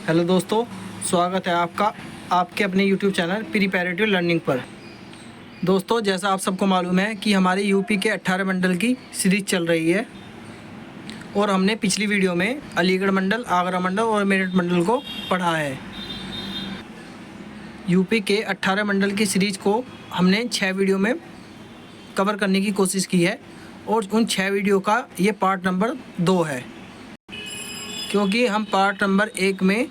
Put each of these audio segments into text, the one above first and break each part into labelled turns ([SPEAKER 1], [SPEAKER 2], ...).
[SPEAKER 1] Hello दोस्तों, स्वागत है आपका आपके अपने YouTube चैनल प्रिपैरेटिव लर्निंग पर। दोस्तों, जैसा आप सबको मालूम है कि हमारे यूपी के 18 मंडल की सीरीज़ चल रही है और हमने पिछली वीडियो में अलीगढ़ मंडल, आगरा मंडल और मेरठ मंडल को पढ़ा है। यूपी के 18 मंडल की सीरीज़ को हमने 6 वीडियो में कवर करने की कोशिश की है और उन 6 वीडियो का ये पार्ट नंबर 2 है, क्योंकि हम पार्ट नंबर 1 में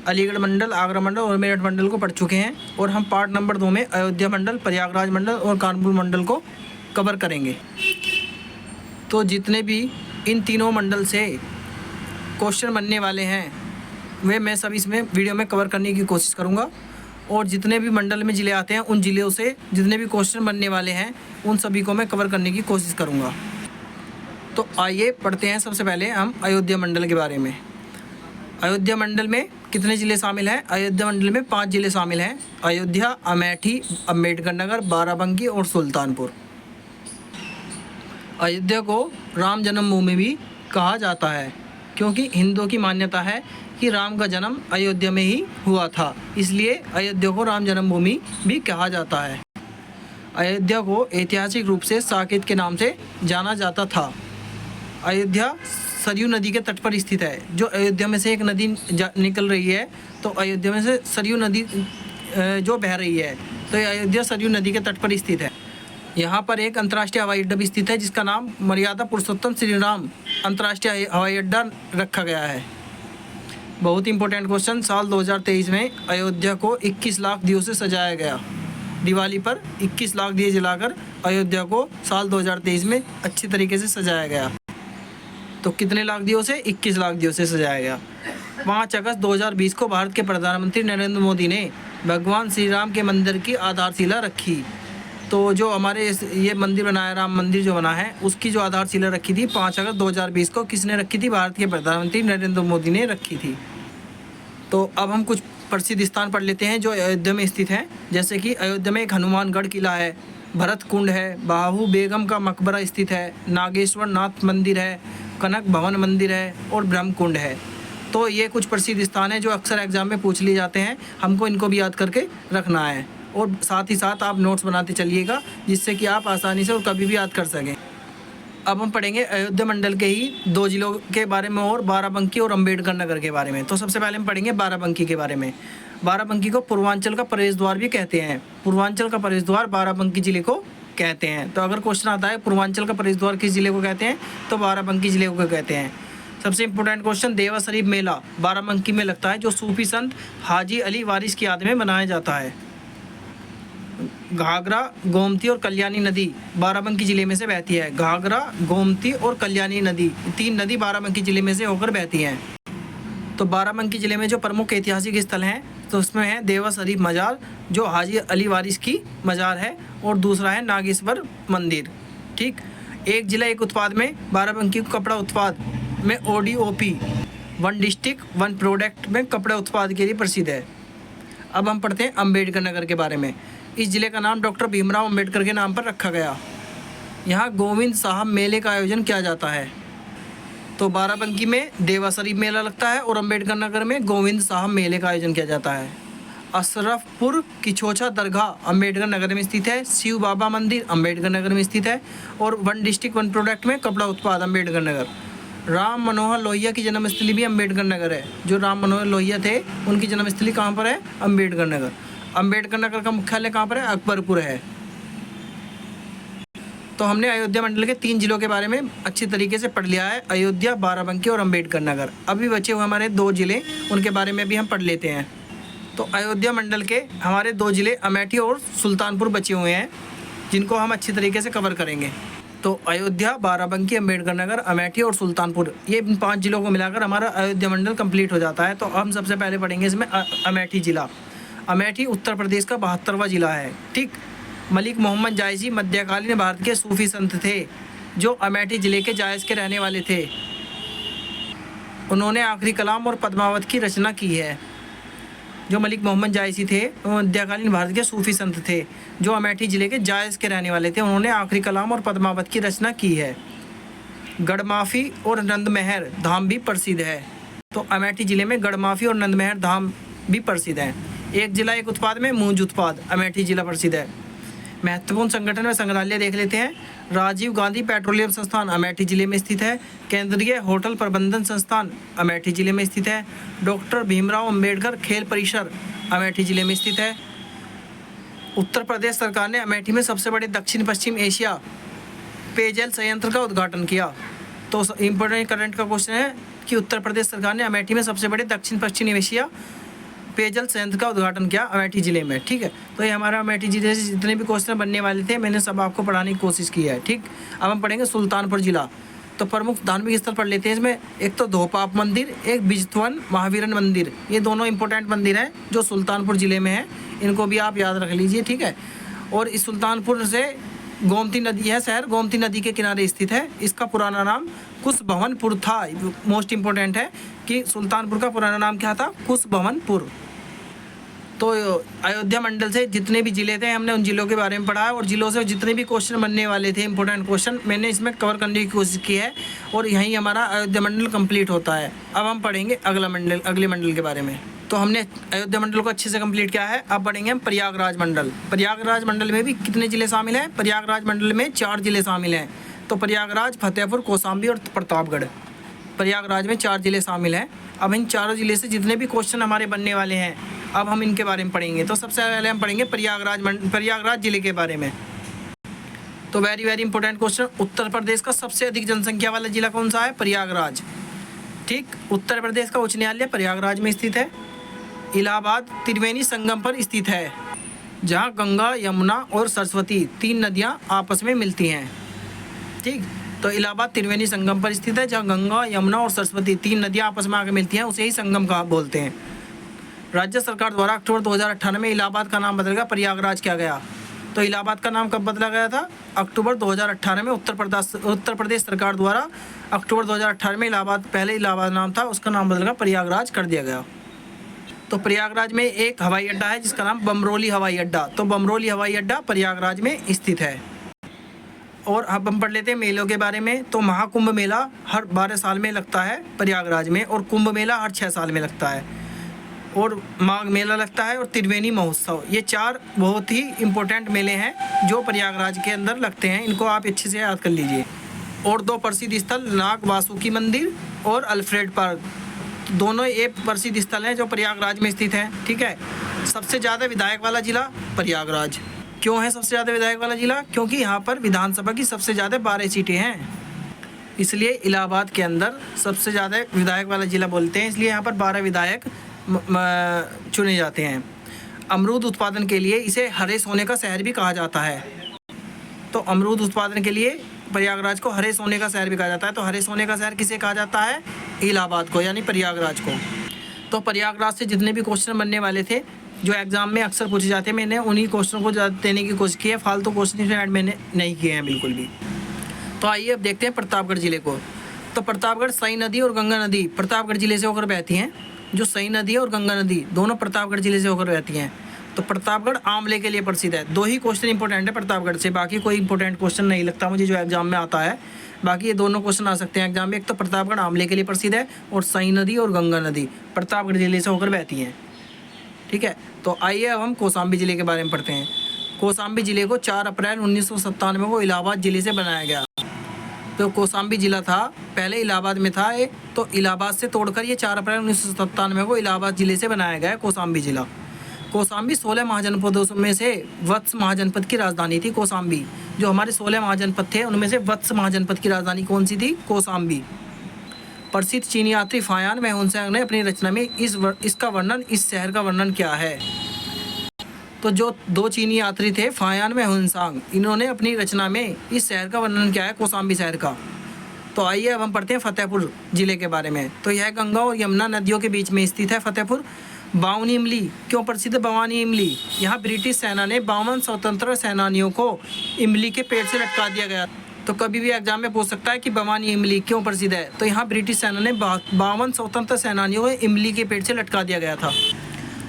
[SPEAKER 1] अलीगढ़ मंडल, आगरा मंडल और मेरठ मंडल को पढ़ चुके हैं और हम पार्ट नंबर 2 में अयोध्या मंडल, प्रयागराज मंडल और कानपुर मंडल को कवर करेंगे। तो जितने भी इन तीनों मंडल से क्वेश्चन बनने वाले हैं वे मैं सब इसमें वीडियो में कवर करने की कोशिश करूँगा और जितने भी मंडल में ज़िले आते हैं उन ज़िलों से जितने भी क्वेश्चन बनने वाले हैं उन सभी को मैं कवर करने की कोशिश करूँगा। तो आइए पढ़ते हैं सबसे पहले हम अयोध्या मंडल के बारे में। अयोध्या मंडल में कितने ज़िले शामिल हैं? अयोध्या मंडल में 5 ज़िले शामिल हैं: अयोध्या, अमेठी, अम्बेडकर नगर, बाराबंकी और सुल्तानपुर। अयोध्या को राम जन्मभूमि भी कहा जाता है, क्योंकि हिंदुओं की मान्यता है कि राम का जन्म अयोध्या में ही हुआ था, इसलिए अयोध्या को राम जन्मभूमि भी कहा जाता है। अयोध्या को ऐतिहासिक रूप से साकेत के नाम से जाना जाता था। अयोध्या सरयू नदी के तट पर स्थित है। जो अयोध्या में से एक नदी निकल रही है, तो अयोध्या में से सरयू नदी जो बह रही है, तो ये अयोध्या सरयू नदी के तट पर स्थित है। यहाँ पर एक अंतर्राष्ट्रीय हवाई अड्डा भी स्थित है, जिसका नाम मर्यादा पुरुषोत्तम श्री राम अंतर्राष्ट्रीय हवाई अड्डा रखा गया है। बहुत इंपॉर्टेंट क्वेश्चन, साल 2023 में अयोध्या को 21 लाख दियों से सजाया गया। दिवाली पर 21 लाख दिए जलाकर अयोध्या को साल 2023 में अच्छी तरीके से सजाया गया। तो कितने लाख दियों से? 21 लाख दियों से सजाया गया। 5 अगस्त 2020 को भारत के प्रधानमंत्री नरेंद्र मोदी ने भगवान श्री राम के मंदिर की आधारशिला रखी। तो जो हमारे ये मंदिर बनाया, राम मंदिर जो बना है, उसकी जो आधारशिला रखी थी 5 अगस्त 2020 को किसने रखी थी? भारत के प्रधानमंत्री नरेंद्र मोदी ने रखी थी। तो अब हम कुछ प्रसिद्ध स्थान पढ़ लेते हैं जो अयोध्या में स्थित हैं। जैसे कि अयोध्या में एक हनुमानगढ़ किला है, भरत कुंड है, बाहू बेगम का मकबरा स्थित है, नागेश्वर नाथ मंदिर है, कनक भवन मंदिर है और ब्रह्म कुंड है। तो ये कुछ प्रसिद्ध स्थान है जो अक्सर एग्जाम में पूछ लिए जाते हैं, हमको इनको भी याद करके रखना है और साथ ही साथ आप नोट्स बनाते चलिएगा, जिससे कि आप आसानी से और कभी भी याद कर सकें। अब हम पढ़ेंगे अयोध्या मंडल के ही 2 जिलों के बारे में और बाराबंकी और अम्बेडकर नगर के बारे में। तो सबसे पहले हम पढ़ेंगे बाराबंकी के बारे में। बाराबंकी को पूर्वांचल का प्रवेश द्वार भी कहते हैं। पूर्वांचल का प्रवेश द्वार बाराबंकी जिले को कहते हैं। तो अगर क्वेश्चन आता है पूर्वांचल का प्रवेश द्वार किस जिले को कहते हैं, तो बाराबंकी जिले को कहते हैं। सबसे इंपॉर्टेंट क्वेश्चन, देवा शरीफ मेला बाराबंकी में लगता है, जो सूफी संत हाजी अली वारिस की याद में मनाया जाता है। घाघरा, गोमती और कल्याणी नदी बाराबंकी जिले में से बहती है। घाघरा, गोमती और कल्याणी नदी, 3 नदी बाराबंकी जिले में से होकर बहती हैं। तो बाराबंकी जिले में जो प्रमुख ऐतिहासिक स्थल हैं, तो उसमें है देवा शरीफ मजार, जो हाजी अली वारिस की मजार है, और दूसरा है नागेश्वर मंदिर। ठीक, एक जिला एक उत्पाद में बाराबंकी को कपड़ा उत्पाद में ODOP, 1 डिस्ट्रिक्ट 1 प्रोडक्ट में कपड़ा उत्पाद के लिए प्रसिद्ध है। अब हम पढ़ते हैं अम्बेडकर नगर के बारे में। इस जिले का नाम डॉक्टर भीमराव अम्बेडकर के नाम पर रखा गया। यहाँ गोविंद साहब मेले का आयोजन किया जाता है। तो बाराबंकी में देवा शरीफ मेला लगता है और अम्बेडकर नगर में गोविंद साहब मेले का आयोजन किया जाता है। अशरफपुर किछोछा दरगाह अम्बेडकर नगर में स्थित है। शिव बाबा मंदिर अम्बेडकर नगर में स्थित है और 1 डिस्ट्रिक्ट 1 प्रोडक्ट में कपड़ा उत्पाद अम्बेडकर नगर। राम मनोहर लोहिया की जन्मस्थली भी अम्बेडकर नगर है। जो राम मनोहर लोहिया थे उनकी जन्मस्थली कहाँ पर है? अम्बेडकर नगर। अम्बेडकर नगर का मुख्यालय कहाँ पर है? अकबरपुर है। तो हमने अयोध्या मंडल के 3 जिलों के बारे में अच्छी तरीके से पढ़ लिया है, अयोध्या, बाराबंकी और अम्बेडकर नगर। अभी बचे हुए हमारे 2 जिले, उनके बारे में भी हम पढ़ लेते हैं। तो अयोध्या मंडल के हमारे 2 जिले अमेठी और सुल्तानपुर बचे हुए हैं, जिनको हम अच्छी तरीके से कवर करेंगे। तो अयोध्या, बाराबंकी, अम्बेडकर नगर, अमेठी और सुल्तानपुर, ये 5 जिलों को मिलाकर हमारा अयोध्या मंडल कंप्लीट हो जाता है। तो हम सबसे पहले पढ़ेंगे इसमें अमेठी जिला। अमेठी उत्तर प्रदेश का 72वां जिला है। ठीक, मलिक मोहम्मद जायसी मध्यकालीन भारत के सूफी संत थे, जो अमेठी जिले के जायस के रहने वाले थे। उन्होंने आखिरी कलाम और पद्मावत की रचना की है। जो मलिक मोहम्मद जायसी थे वो मध्यकालीन भारत के सूफी संत थे, जो अमेठी जिले के जायस के रहने वाले थे। उन्होंने आखिरी कलाम और पद्मावत की रचना की है। गढ़माफी और नंदमहर धाम भी प्रसिद्ध है। तो अमेठी ज़िले में गढ़माफी और नंदमहर धाम भी प्रसिद्ध हैं। एक जिला एक उत्पाद में मूंज उत्पाद अमेठी जिला प्रसिद्ध है। महत्वपूर्ण संगठन व संग्रहालय देख लेते हैं। राजीव गांधी पेट्रोलियम संस्थान अमेठी जिले में स्थित है। केंद्रीय होटल प्रबंधन संस्थान अमेठी जिले में स्थित है। डॉक्टर भीमराव अंबेडकर खेल परिसर अमेठी जिले में स्थित है। उत्तर प्रदेश सरकार ने अमेठी में सबसे बड़े दक्षिण पश्चिम एशिया पेयजल संयंत्र का उद्घाटन किया। तो इम्पोर्टेंट करंट का क्वेश्चन है कि उत्तर प्रदेश सरकार ने अमेठी में सबसे बड़े दक्षिण पश्चिम एशिया पेयजल संयंत्र का उद्घाटन किया अमेठी ज़िले में। ठीक है, तो ये हमारा अमेठी ज़िले से जितने भी क्वेश्चन बनने वाले थे मैंने सब आपको पढ़ाने की कोशिश की है। ठीक, अब हम पढ़ेंगे सुल्तानपुर ज़िला। तो प्रमुख धार्मिक स्थल पढ़ लेते हैं इसमें। एक तो धोपाप मंदिर, एक बिजथवन महावीरन मंदिर, ये दोनों इंपॉर्टेंट मंदिर हैं जो सुल्तानपुर ज़िले में है। इनको भी आप याद रख लीजिए। ठीक है, और इस सुल्तानपुर से गोमती नदी है, शहर गोमती नदी के किनारे स्थित है। इसका पुराना नाम कुशभवनपुर था। मोस्ट इम्पोर्टेंट है कि सुल्तानपुर का पुराना नाम क्या था, कुशभवनपुर। तो अयोध्या मंडल से जितने भी ज़िले थे हमने उन ज़िलों के बारे में पढ़ा है, और ज़िलों से जितने भी क्वेश्चन बनने वाले थे इंपॉर्टेंट क्वेश्चन मैंने इसमें कवर करने की कोशिश की है, और यहीं हमारा अयोध्या मंडल कंप्लीट होता है। अब हम पढ़ेंगे अगले मंडल के बारे में। तो हमने अयोध्या मंडल को अच्छे से कंप्लीट किया है। अब पढ़ेंगे हम प्रयागराज मंडल। प्रयागराज मंडल में भी कितने ज़िले शामिल हैं? प्रयागराज मंडल में 4 ज़िले शामिल हैं। तो प्रयागराज, फतेहपुर, कौशाम्बी और प्रतापगढ़, प्रयागराज में 4 ज़िले शामिल हैं। अब इन चारों ज़िले से जितने भी क्वेश्चन हमारे बनने वाले हैं अब हम इनके बारे में पढ़ेंगे। तो सबसे पहले हम पढ़ेंगे प्रयागराज ज़िले के बारे में। तो very important question, Uttar Pradesh का सबसे अधिक जनसंख्या वाला ज़िला कौन सा है? प्रयागराज। ठीक, उत्तर प्रदेश का उच्च न्यायालय प्रयागराज में स्थित है। इलाहाबाद त्रिवेणी संगम पर स्थित है, जहाँ गंगा, यमुना और सरस्वती 3 नदियाँ आपस में मिलती हैं। ठीक, तो इलाहाबाद त्रिवेणी संगम पर स्थित है, जहाँ गंगा, यमुना और सरस्वती 3 नदियाँ आपस में आकर मिलती हैं, उसे ही संगम का बोलते हैं। राज्य सरकार द्वारा अक्टूबर 2018 में इलाहाबाद का नाम बदलकर प्रयागराज किया गया। तो इलाहाबाद का नाम कब बदला गया था? अक्टूबर 2018 में उत्तर प्रदेश सरकार द्वारा अक्टूबर 2018 में इलाहाबाद, पहले इलाहाबाद नाम था, उसका नाम बदलकर प्रयागराज कर दिया गया। तो प्रयागराज में एक हवाई अड्डा है जिसका नाम बमरोली हवाई अड्डा। तो बमरोली हवाई अड्डा प्रयागराज में स्थित है। और अब हम पढ़ लेते हैं मेलों के बारे में। तो महाकुंभ मेला हर 12 साल में लगता है प्रयागराज में, और कुंभ मेला हर 6 साल में लगता है, और माघ मेला लगता है, और त्रिवेणी महोत्सव। ये 4 बहुत ही इम्पोर्टेंट मेले हैं जो प्रयागराज के अंदर लगते हैं। इनको आप अच्छे से याद कर लीजिए। और 2 प्रसिद्ध स्थल नाग वासुकी मंदिर और अल्फ्रेड पार्क, दोनों ये प्रसिद्ध स्थल हैं जो प्रयागराज में स्थित हैं। ठीक है, सबसे ज़्यादा विधायक वाला जिला प्रयागराज। क्यों है सबसे ज़्यादा विधायक वाला जिला? क्योंकि यहाँ पर विधानसभा की सबसे ज़्यादा 12 सीटें हैं, इसलिए इलाहाबाद के अंदर सबसे ज़्यादा विधायक वाला जिला बोलते हैं। इसलिए यहाँ पर 12 विधायक चुने जाते हैं। अमरूद उत्पादन के लिए इसे हरे सोने का शहर भी कहा जाता है। तो अमरूद उत्पादन के लिए प्रयागराज को हरे सोने का शहर भी कहा जाता है। तो हरे सोने का शहर किसे कहा जाता है? इलाहाबाद को, यानी प्रयागराज को। तो प्रयागराज से जितने भी क्वेश्चन बनने वाले थे जो एग्ज़ाम में अक्सर पूछे जाते हैं, मैंने उन्हीं क्वेश्चनों को देने की कोशिश की है। फालतू क्वेश्चन ऐड मैंने नहीं किए हैं बिल्कुल भी। तो आइए अब देखते हैं प्रतापगढ़ ज़िले को। तो प्रतापगढ़ सई नदी और गंगा नदी प्रतापगढ़ ज़िले से होकर बहती हैं। जो सई नदी और गंगा नदी दोनों प्रतापगढ़ ज़िले से होकर बहती हैं। तो प्रतापगढ़ आंवले के लिए प्रसिद्ध है। 2 ही क्वेश्चन इंपॉर्टेंट है प्रतापगढ़ से, बाकी कोई इंपॉर्टेंट क्वेश्चन नहीं लगता मुझे जो एग्जाम में आता है। बाकी ये दोनों क्वेश्चन आ सकते हैं एग्जाम में। एक तो प्रतापगढ़ आंवले के लिए प्रसिद्ध है, और सई नदी और गंगा नदी प्रतापगढ़ ज़िले से होकर बहती हैं। ठीक है, तो आइए अब हम कौशाम्बी ज़िले के बारे में पढ़ते हैं। कौशाम्बी ज़िले को 4 अप्रैल 1997 को इलाहाबाद ज़िले से बनाया गया। तो कौशाम्बी ज़िला था, पहले इलाहाबाद में था ये, तो इलाहाबाद से तोड़कर ये 4 अप्रैल 1997 को इलाहाबाद ज़िले से बनाया गया है कौशाम्बी ज़िला। कौशाम्बी 16 महाजनपदों में से वत्स महाजनपद की राजधानी थी कौशाम्बी। जो हमारे 16 महाजनपद थे उनमें से वत्स महाजनपद की राजधानी कौन सी थी? कौशाम्बी। प्रसिद्ध चीनी यात्री फायान मैहुनसांग ने अपनी रचना में इस शहर का वर्णन किया है। तो जो 2 चीनी यात्री थे फायान मैहुनसांग, इन्होंने अपनी रचना में इस शहर का वर्णन किया है, कौशाम्बी शहर का। तो आइए अब हम पढ़ते हैं फतेहपुर ज़िले के बारे में। तो यह गंगा और यमुना नदियों के बीच में स्थित है फतेहपुर। बावनी इमली क्यों प्रसिद्ध? भवानी इमली, यहाँ ब्रिटिश सेना ने 52 स्वतंत्र सेनानियों को इमली के पेड़ से लटका दिया गया। तो कभी भी एग्जाम में पूछ सकता है कि भवानी इमली क्यों प्रसिद्ध है। तो यहाँ ब्रिटिश सेना ने 52 स्वतंत्र सेनानियों को इमली के पेड़ से लटका दिया गया था।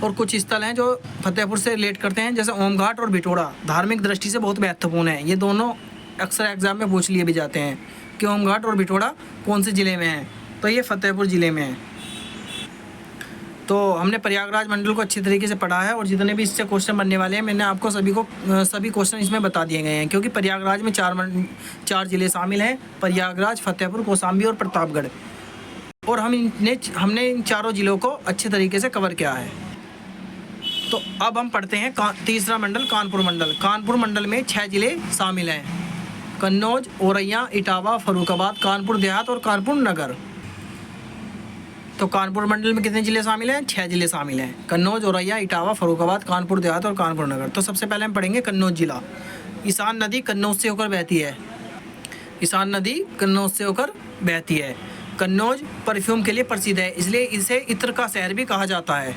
[SPEAKER 1] और कुछ स्थल हैं जो फतेहपुर से रिलेट करते हैं, जैसे ओम घाट और बिटोड़ा, धार्मिक दृष्टि से बहुत महत्वपूर्ण है। ये दोनों अक्सर एग्जाम में पूछ लिए भी जाते हैं कि ओम घाट और बिटोड़ा कौन से ज़िले में है। तो ये फतेहपुर ज़िले में है। तो हमने प्रयागराज मंडल को अच्छी तरीके से पढ़ा है और जितने भी इससे क्वेश्चन बनने वाले हैं मैंने आपको सभी क्वेश्चन इसमें बता दिए गए हैं, क्योंकि प्रयागराज में चार ज़िले शामिल हैं, प्रयागराज, फतेहपुर, कौशाम्बी और प्रतापगढ़। और हमने इन चारों ज़िलों को अच्छे तरीके से कवर किया है। तो अब हम पढ़ते हैं तीसरा मंडल, कानपुर मंडल। कानपुर मंडल में 6 ज़िले शामिल हैं: कन्नौज, औरैया, इटावा, फर्रुखाबाद, कानपुर देहात और कानपुर नगर। तो कानपुर मंडल में कितने ज़िले शामिल हैं? 6 ज़िले शामिल हैं: कन्नौज, औरैया, इटावा, फर्रुखाबाद, कानपुर देहात और कानपुर नगर। तो सबसे पहले हम पढ़ेंगे कन्नौज ज़िला। ईशान नदी कन्नौज से होकर बहती है। ईशान नदी कन्नौज से होकर बहती है। कन्नौज परफ्यूम के लिए प्रसिद्ध है, इसलिए इसे इत्र का शहर भी कहा जाता है।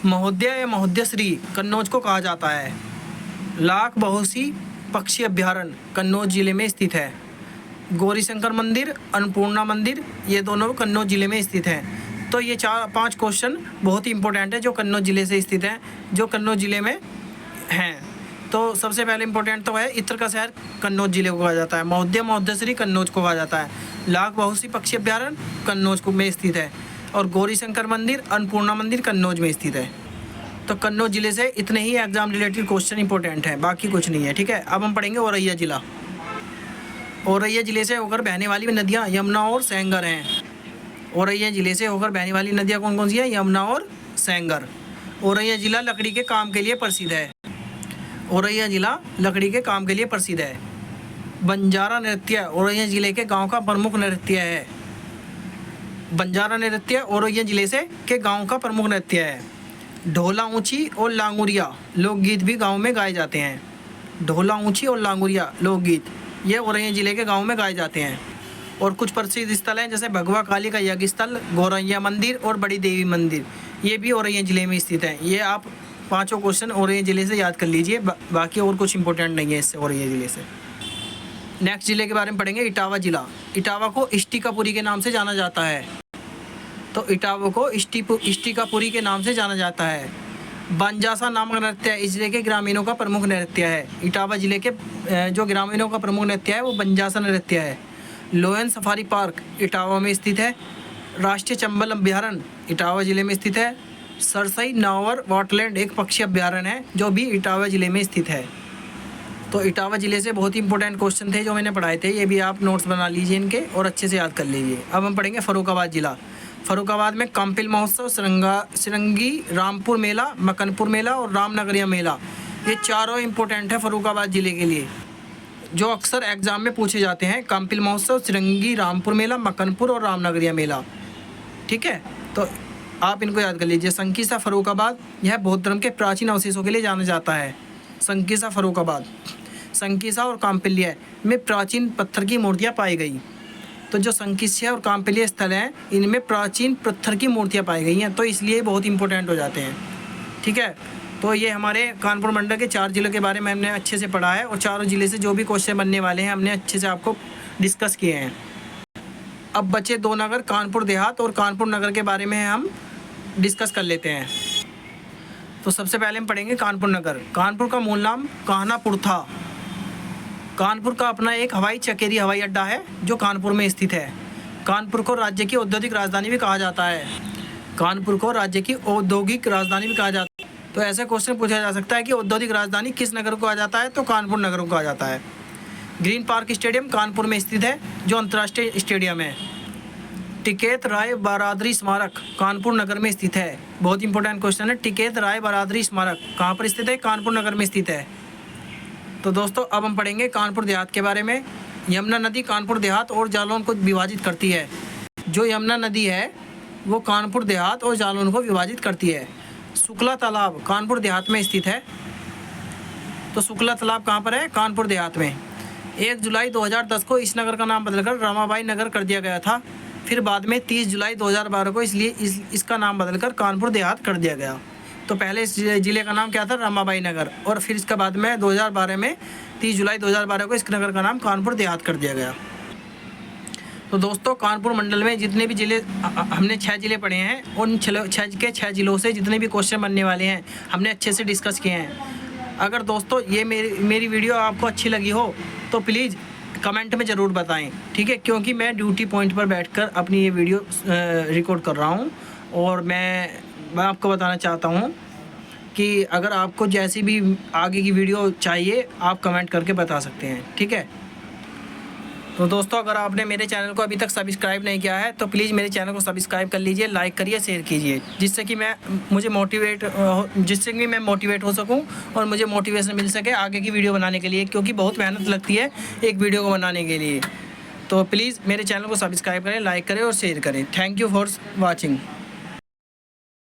[SPEAKER 1] महोदय या महोदयश्री कन्नौज को कहा जाता है। लाख बहुसी पक्षी अभ्यारण्य कन्नौज ज़िले में स्थित है। गौरीशंकर मंदिर, अन्नपूर्णा मंदिर, ये दोनों कन्नौज ज़िले में स्थित हैं। तो ये 4-5 क्वेश्चन बहुत ही इंपॉर्टेंट है जो कन्नौज ज़िले से स्थित हैं, जो कन्नौज ज़िले में हैं। तो सबसे पहले इंपॉर्टेंट तो है इत्र का शहर कन्नौज ज़िले को कहा जाता है। महोदय महोदयश्री कन्नौज को कहा जाता है। लाख बहुसी पक्षी अभ्यारण्य कन्नौज को में स्थित है और गौरीशंकर मंदिर, अन्नपूर्णा मंदिर कन्नौज में स्थित है। तो कन्नौज ज़िले से इतने ही एग्जाम रिलेटेड क्वेश्चन इंपॉर्टेंट हैं, बाकी कुछ नहीं है। ठीक है, अब हम पढ़ेंगे औरैया ज़िला। औरैया ज़िले से होकर बहने वाली नदियाँ यमुना और सेंगर हैं। औरैया ज़िले से होकर बहने वाली नदियाँ कौन कौन सी हैं? यमुना और सेंगर। औरैया ज़िला लकड़ी के काम के लिए प्रसिद्ध है। औरैया ज़िला लकड़ी के काम के लिए प्रसिद्ध है। बंजारा नृत्य औरैया ज़िले के गांव का प्रमुख नृत्य है। बंजारा नृत्य औरैया ज़िले से के गांव का प्रमुख नृत्य है। ढोला ऊँची और लांगुरिया लोकगीत भी गांव में गाए जाते हैं। ढोला ऊँची और लांगुरिया लोकगीत ये औरैया ज़िले के गांव में गाए जाते हैं। और कुछ प्रसिद्ध स्थल हैं जैसे भगवा काली का यज्ञ स्थल, गौरैया मंदिर और बड़ी देवी मंदिर, ये भी औरैया ज़िले में स्थित हैं। ये आप 5 क्वेश्चन औरैया ज़िले से याद कर लीजिए, बाकी और कुछ इंपॉर्टेंट नहीं है इससे औरैया ज़िले से। नेक्स्ट ज़िले के बारे में पढ़ेंगे इटावा ज़िला। इटावा को इष्टिकापुरी के नाम से जाना जाता है। तो इटावा को इष्टिकापुरी के नाम से जाना जाता है। बंजासा नामक नृत्य इस जिले के ग्रामीणों का प्रमुख नृत्य है। इटावा ज़िले के जो ग्रामीणों का प्रमुख नृत्य है वो बंजासा नृत्य है। लोयन सफारी पार्क इटावा में स्थित है। राष्ट्रीय चंबल अभ्यारण्य इटावा ज़िले में स्थित है। सरसई नावर वाटलैंड एक पक्षी अभ्यारण्य है जो भी इटावा ज़िले में स्थित है। तो इटावा ज़िले से बहुत ही इंपॉर्टेंट क्वेश्चन थे जो मैंने पढ़ाए थे, ये भी आप नोट्स बना लीजिए इनके और अच्छे से याद कर लीजिए। अब हम पढ़ेंगे फर्रुखाबाद ज़िला। फर्रुखाबाद में काम्पिल महोत्सव, सिरंगी, रामपुर मेला, मकनपुर मेला और रामनगरिया मेला, ये चारों इंपॉर्टेंट है फर्रुखाबाद ज़िले के लिए, जो अक्सर एग्जाम में पूछे जाते हैं। काम्पिल महोत्सव, सिरंगी, रामपुर मेला, मकनपुर और रामनगरिया मेला। ठीक है, तो आप इनको याद कर लीजिए। संकीसा फर्रुखाबाद यह बौद्ध धर्म के प्राचीन अवशेषों के लिए जाना जाता है। संकीसा फर्रुखाबाद, संकीसा और काम्पिल्य में प्राचीन पत्थर की मूर्तियाँ पाई गई। तो जो संकीसा और काम्पिल्य स्थल हैं इनमें प्राचीन पत्थर की मूर्तियाँ पाई गई हैं, तो इसलिए बहुत इंपॉर्टेंट हो जाते हैं। ठीक है, तो ये हमारे कानपुर मंडल के 4 ज़िलों के बारे में हमने अच्छे से पढ़ा है और चारों ज़िले से जो भी क्वेश्चन बनने वाले हैं हमने अच्छे से आपको डिस्कस किए हैं। अब बचे 2 नगर, कानपुर देहात और कानपुर नगर के बारे में हम डिस्कस कर लेते हैं। तो सबसे पहले हम पढ़ेंगे कानपुर नगर। कानपुर का मूल नाम कान्हापुर था। कानपुर का अपना एक हवाई चकेरी हवाई अड्डा है जो कानपुर में स्थित है। कानपुर को राज्य की औद्योगिक राजधानी भी कहा जाता है। कानपुर को राज्य की औद्योगिक राजधानी भी कहा जाता है। तो ऐसे क्वेश्चन पूछा जा सकता है कि औद्योगिक राजधानी किस नगर को कहा जाता है, तो कानपुर नगर को कहा जाता है। ग्रीन पार्क स्टेडियम कानपुर में स्थित है जो अंतर्राष्ट्रीय स्टेडियम है। टिकैत राय बरादरी स्मारक कानपुर नगर में स्थित है। बहुत इंपॉर्टेंट क्वेश्चन है। टिकैत राय बरादरी स्मारक कहाँ पर स्थित है? कानपुर नगर में स्थित है। तो दोस्तों अब हम पढ़ेंगे कानपुर देहात के बारे में। यमुना नदी कानपुर देहात और जालौन को विभाजित करती है। जो यमुना नदी है वो कानपुर देहात और जालौन को विभाजित करती है। शुक्ला तालाब कानपुर देहात में स्थित है। तो शुक्ला तालाब कहाँ पर है? कानपुर देहात में। 1 जुलाई 2010 को इस नगर का नाम बदलकर रमाबाई नगर कर दिया गया था। फिर बाद में 30 जुलाई 2012 को इसलिए इसका नाम बदलकर कानपुर देहात कर दिया गया। तो पहले इस ज़िले का नाम क्या था? रमाबाई नगर, और फिर इसके बाद में 2012 में 30 जुलाई 2012 को इस नगर का नाम कानपुर देहात कर दिया गया। तो दोस्तों कानपुर मंडल में जितने भी ज़िले हमने 6 ज़िले पढ़े हैं, उन 6 ज़िलों से जितने भी क्वेश्चन बनने वाले हैं हमने अच्छे से डिस्कस किए हैं। अगर दोस्तों ये मेरी वीडियो आपको अच्छी लगी हो तो प्लीज़ कमेंट में ज़रूर बताएं, ठीक है? क्योंकि मैं ड्यूटी पॉइंट पर बैठकर अपनी ये वीडियो रिकॉर्ड कर रहा हूँ और मैं आपको बताना चाहता हूँ कि अगर आपको जैसी भी आगे की वीडियो चाहिए आप कमेंट करके बता सकते हैं, ठीक है। तो दोस्तों, अगर आपने मेरे चैनल को अभी तक सब्सक्राइब नहीं किया है तो प्लीज़ मेरे चैनल को सब्सक्राइब कर लीजिए, लाइक करिए, शेयर कीजिए, जिससे कि मैं मोटिवेट हो सकूं और मुझे मोटिवेशन मिल सके आगे की वीडियो बनाने के लिए, क्योंकि बहुत मेहनत लगती है एक वीडियो को बनाने के लिए। तो प्लीज़ मेरे चैनल को सब्सक्राइब करें, लाइक करें और शेयर करें। Thank you for watching.